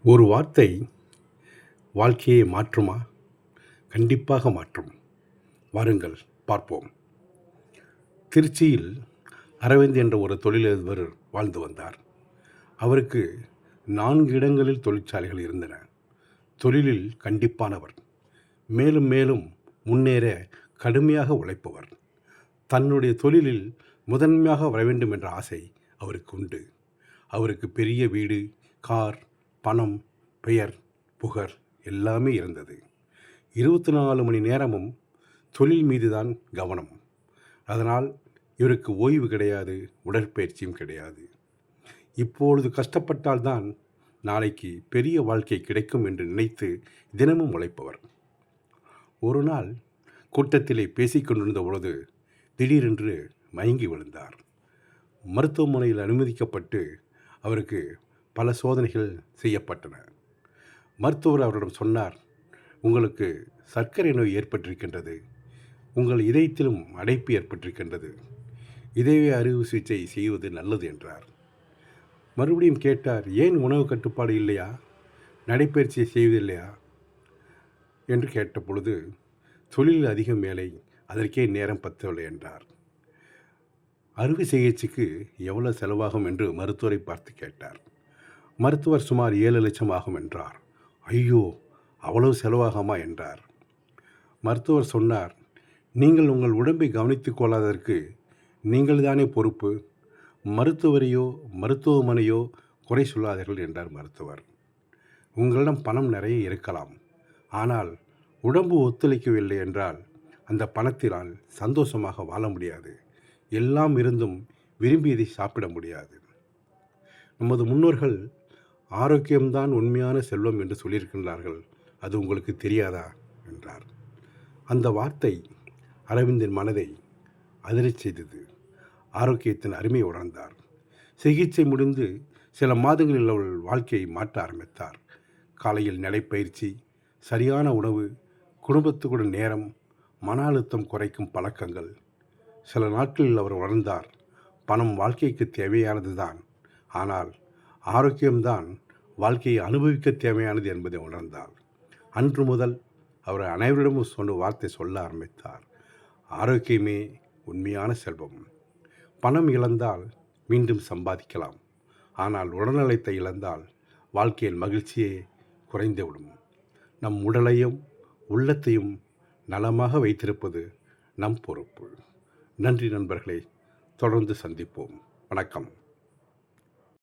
ஒரு வார்த்தை வாழ்க்கையை மாற்றுமா? கண்டிப்பாக மாற்றும். வாருங்கள் பார்ப்போம். திருச்சியில் அரவிந்த் என்ற ஒரு தொழிலதிபர் வாழ்ந்து வந்தார். அவருக்கு 4 இடங்களில் தொழிற்சாலைகள் இருந்தன. தொழிலில் கண்டிப்பானவர். மேலும் மேலும் முன்னேற கடுமையாக உழைப்பவர். தன்னுடைய தொழிலில் முதன்மையாக வர வேண்டும் என்ற ஆசை அவருக்கு உண்டு. அவருக்கு பெரிய வீடு, கார், பணம், பெயர், புகழ் எல்லாமே இருந்தது. 24 மணி நேரமும் தொழில் மீதுதான் கவனம். அதனால் இவருக்கு ஓய்வு கிடையாது, உடற்பயிற்சியும் கிடையாது. இப்பொழுது கஷ்டப்பட்டால்தான் நாளைக்கு பெரிய வாழ்க்கை கிடைக்கும் என்று நினைத்து தினமும் உழைப்பவர். ஒரு நாள் கூட்டத்திலே பேசிக்கொண்டிருந்த பொழுது திடீரென்று மயங்கி விழுந்தார். மருத்துவமனையில் அனுமதிக்கப்பட்டு அவருக்கு பல சோதனைகள் செய்யப்பட்டன. மருத்துவர் அவரிடம் சொன்னார், உங்களுக்கு சர்க்கரை நோய் ஏற்பட்டிருக்கின்றது, உங்கள் இதயத்திலும் அடைப்பு ஏற்பட்டிருக்கின்றது, இதய அறுவை சிகிச்சை செய்வது நல்லது என்றார். மறுபடியும் கேட்டார், ஏன் உணவு கட்டுப்பாடு இல்லையா, நடைப்பயிற்சியை செய்வதில்லையா என்று கேட்ட பொழுது, தொழில் அதிகம் வேலை, அதற்கே நேரம் பத்தவில்லை என்றார். அறுவை சிகிச்சைக்கு எவ்வளவு செலவாகும் என்று மருத்துவரை பார்த்து கேட்டார். மருத்துவர் சுமார் 7 லட்சம் ஆகும் என்றார். ஐயோ, அவ்வளவு செலவாகுமா என்றார். மருத்துவர் சொன்னார், நீங்கள் உங்கள் உடம்பை கவனித்துக் கொள்ளாததற்கு நீங்கள் தானே பொறுப்பு, மருத்துவரையோ மருத்துவமனையோ குறை சொல்லாதீர்கள் என்றார் மருத்துவர். உங்களிடம் பணம் நிறைய இருக்கலாம், ஆனால் உடம்பு ஒத்துழைக்கவில்லை என்றால் அந்த பணத்தினால் சந்தோஷமாக வாழ முடியாது. எல்லாம் இருந்தும் விரும்பியதை சாப்பிட முடியாது. நமது முன்னோர்கள் ஆரோக்கியம்தான் உண்மையான செல்வம் என்று சொல்லியிருக்கின்றார்கள், அது உங்களுக்கு தெரியாதா என்றார். அந்த வார்த்தை அரவிந்தின் மனதை அதிரச் செய்தது. ஆரோக்கியத்தின் அருமை உணர்ந்தார். சிகிச்சை முடிந்து சில மாதங்களில் அவள் வாழ்க்கையை மாற்ற ஆரம்பித்தார். காலையில் நடைப்பயிற்சி, சரியான உணவு, குடும்பத்துக்குடன் நேரம், மன அழுத்தம் குறைக்கும் பழக்கங்கள். சில நாட்களில் அவர் உணர்ந்தார், பணம் வாழ்க்கைக்கு தேவையானது தான், ஆனால் ஆரோக்கியம்தான் வாழ்க்கையை அனுபவிக்க தேவையானது என்பதை உணர்ந்தார். அன்று முதல் அவர் அனைவரிடமும் சொன்ன வார்த்தை சொல்ல ஆரம்பித்தார், ஆரோக்கியமே உண்மையான செல்வம். பணம் இழந்தால் மீண்டும் சம்பாதிக்கலாம், ஆனால் உடல்நலத்தை இழந்தால் வாழ்க்கையில் மகிழ்ச்சியே குறைந்துவிடும். நம் உடலையும் உள்ளத்தையும் நலமாக வைத்திருப்பது நம் பொறுப்பு. நன்றி நண்பர்களே, தொடர்ந்து சந்திப்போம். வணக்கம்.